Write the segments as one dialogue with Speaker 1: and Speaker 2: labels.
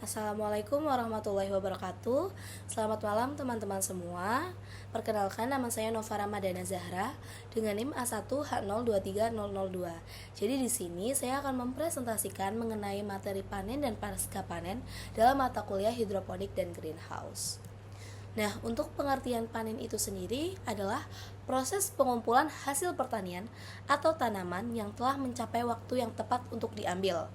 Speaker 1: Assalamualaikum warahmatullahi wabarakatuh. Selamat malam teman-teman semua. Perkenalkan, nama saya Nova Ramadana Zahra dengan NIM A1H023002. Jadi di sini saya akan mempresentasikan mengenai materi panen dan pasca panen dalam mata kuliah hidroponik dan greenhouse. Nah, untuk pengertian panen itu sendiri adalah proses pengumpulan hasil pertanian atau tanaman yang telah mencapai waktu yang tepat untuk diambil.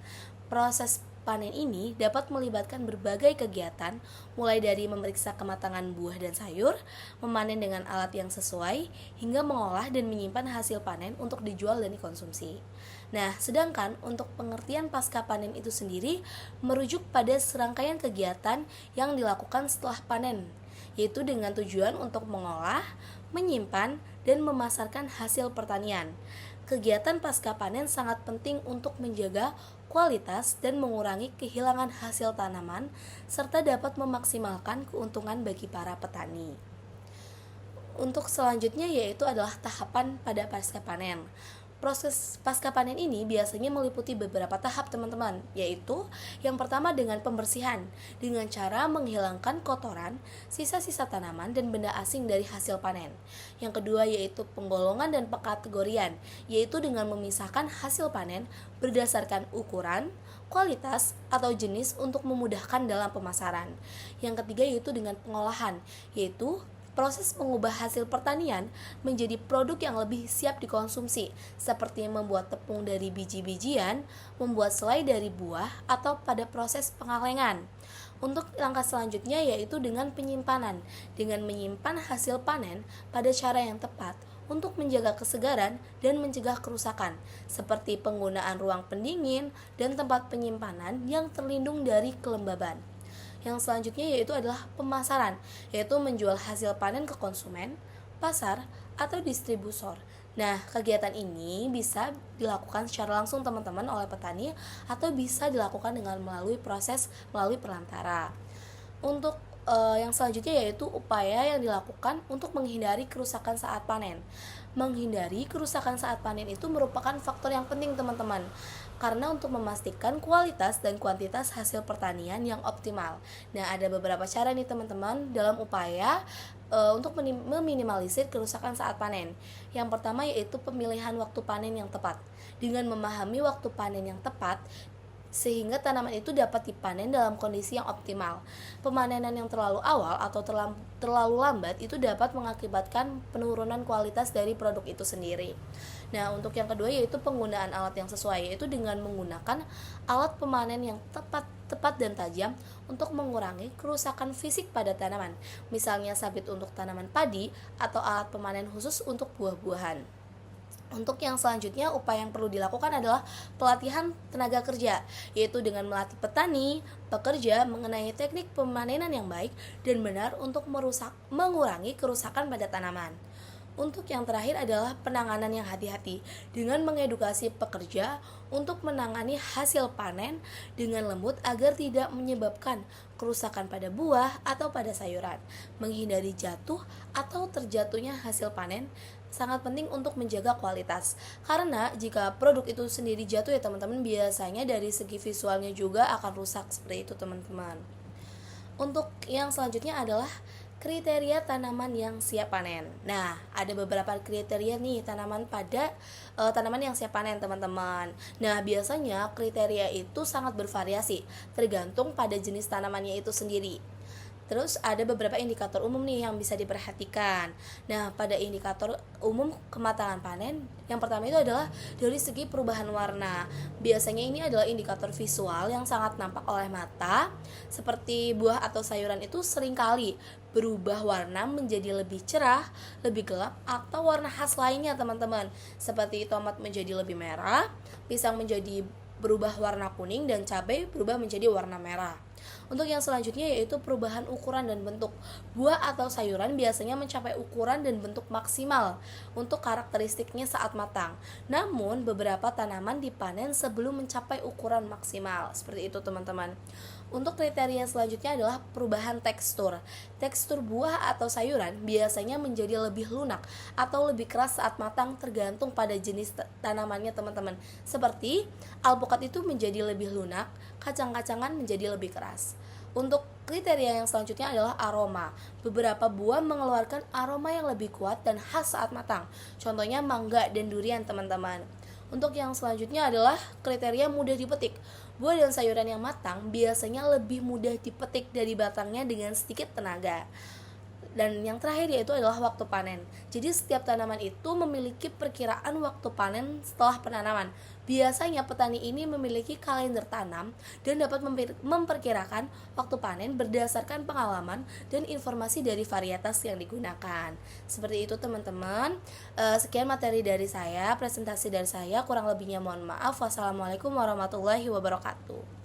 Speaker 1: Proses panen ini dapat melibatkan berbagai kegiatan, mulai dari memeriksa kematangan buah dan sayur, memanen dengan alat yang sesuai, hingga mengolah dan menyimpan hasil panen untuk dijual dan dikonsumsi. Nah, sedangkan untuk pengertian pasca panen itu sendiri merujuk pada serangkaian kegiatan yang dilakukan setelah panen, yaitu dengan tujuan untuk mengolah, menyimpan, dan memasarkan hasil pertanian. Kegiatan pasca panen sangat penting untuk menjaga kualitas dan mengurangi kehilangan hasil tanaman, serta dapat memaksimalkan keuntungan bagi para petani. Untuk selanjutnya yaitu adalah tahapan pada pasca panen. Proses pasca panen ini biasanya meliputi beberapa tahap teman-teman, yaitu yang pertama dengan pembersihan, dengan cara menghilangkan kotoran, sisa-sisa tanaman, dan benda asing dari hasil panen. Yang kedua yaitu penggolongan dan pekategorian, yaitu dengan memisahkan hasil panen berdasarkan ukuran, kualitas, atau jenis untuk memudahkan dalam pemasaran. Yang ketiga yaitu dengan pengolahan, yaitu proses mengubah hasil pertanian menjadi produk yang lebih siap dikonsumsi, seperti membuat tepung dari biji-bijian, membuat selai dari buah, atau pada proses pengalengan. Untuk langkah selanjutnya yaitu dengan penyimpanan, dengan menyimpan hasil panen pada cara yang tepat untuk menjaga kesegaran dan mencegah kerusakan, seperti penggunaan ruang pendingin dan tempat penyimpanan yang terlindung dari kelembaban. Yang selanjutnya yaitu adalah pemasaran, yaitu menjual hasil panen ke konsumen, pasar, atau distributor. Nah, kegiatan ini bisa dilakukan secara langsung teman-teman oleh petani atau bisa dilakukan dengan melalui perantara. Untuk yang selanjutnya yaitu upaya yang dilakukan untuk menghindari kerusakan saat panen. Menghindari kerusakan saat panen itu merupakan faktor yang penting teman-teman, karena untuk memastikan kualitas dan kuantitas hasil pertanian yang optimal. Nah, ada beberapa cara nih teman-teman dalam upaya untuk meminimalisir kerusakan saat panen. Yang pertama yaitu pemilihan waktu panen yang tepat. Dengan memahami waktu panen yang tepat, sehingga tanaman itu dapat dipanen dalam kondisi yang optimal. Pemanenan yang terlalu awal atau terlalu lambat itu dapat mengakibatkan penurunan kualitas dari produk itu sendiri. Nah, untuk yang kedua yaitu penggunaan alat yang sesuai, yaitu dengan menggunakan alat pemanen yang tepat dan tajam untuk mengurangi kerusakan fisik pada tanaman. Misalnya sabit untuk tanaman padi atau alat pemanen khusus untuk buah-buahan. Untuk yang selanjutnya, upaya yang perlu dilakukan adalah pelatihan tenaga kerja, yaitu dengan melatih petani, pekerja mengenai teknik pemanenan yang baik dan benar untuk mengurangi kerusakan pada tanaman. Untuk yang terakhir adalah penanganan yang hati-hati, dengan mengedukasi pekerja untuk menangani hasil panen dengan lembut agar tidak menyebabkan kerusakan pada buah atau pada sayuran. Menghindari jatuh atau terjatuhnya hasil panen sangat penting untuk menjaga kualitas, karena jika produk itu sendiri jatuh ya teman-teman, biasanya dari segi visualnya juga akan rusak seperti itu teman-teman. Untuk yang selanjutnya adalah kriteria tanaman yang siap panen. Nah, ada beberapa kriteria nih tanaman yang siap panen teman-teman. Nah, biasanya kriteria itu sangat bervariasi tergantung pada jenis tanamannya itu sendiri. Terus ada beberapa indikator umum nih yang bisa diperhatikan. Nah, pada indikator umum kematangan panen, yang pertama itu adalah dari segi perubahan warna. Biasanya ini adalah indikator visual yang sangat nampak oleh mata, seperti buah atau sayuran itu seringkali berubah warna menjadi lebih cerah, lebih gelap, atau warna khas lainnya teman-teman. Seperti tomat menjadi lebih merah, pisang menjadi berubah warna kuning, dan cabai berubah menjadi warna merah. Untuk yang selanjutnya yaitu perubahan ukuran dan bentuk. Buah atau sayuran biasanya mencapai ukuran dan bentuk maksimal untuk karakteristiknya saat matang. Namun beberapa tanaman dipanen sebelum mencapai ukuran maksimal. Seperti itu teman-teman. Untuk kriteria selanjutnya adalah perubahan tekstur. Tekstur buah atau sayuran biasanya menjadi lebih lunak atau lebih keras saat matang tergantung pada jenis tanamannya teman-teman. Seperti alpukat alpukat itu menjadi lebih lunak, kacang-kacangan menjadi lebih keras. Untuk kriteria yang selanjutnya adalah aroma. Beberapa buah mengeluarkan aroma yang lebih kuat dan khas saat matang. Contohnya mangga dan durian, teman-teman. Untuk yang selanjutnya adalah kriteria mudah dipetik. Buah dan sayuran yang matang biasanya lebih mudah dipetik dari batangnya dengan sedikit tenaga. Dan yang terakhir yaitu adalah waktu panen. Jadi setiap tanaman itu memiliki perkiraan waktu panen setelah penanaman. Biasanya petani ini memiliki kalender tanam dan dapat memperkirakan waktu panen berdasarkan pengalaman dan informasi dari varietas yang digunakan. Seperti itu teman-teman. Sekian materi dari saya, presentasi dari saya. Kurang lebihnya mohon maaf. Wassalamualaikum warahmatullahi wabarakatuh.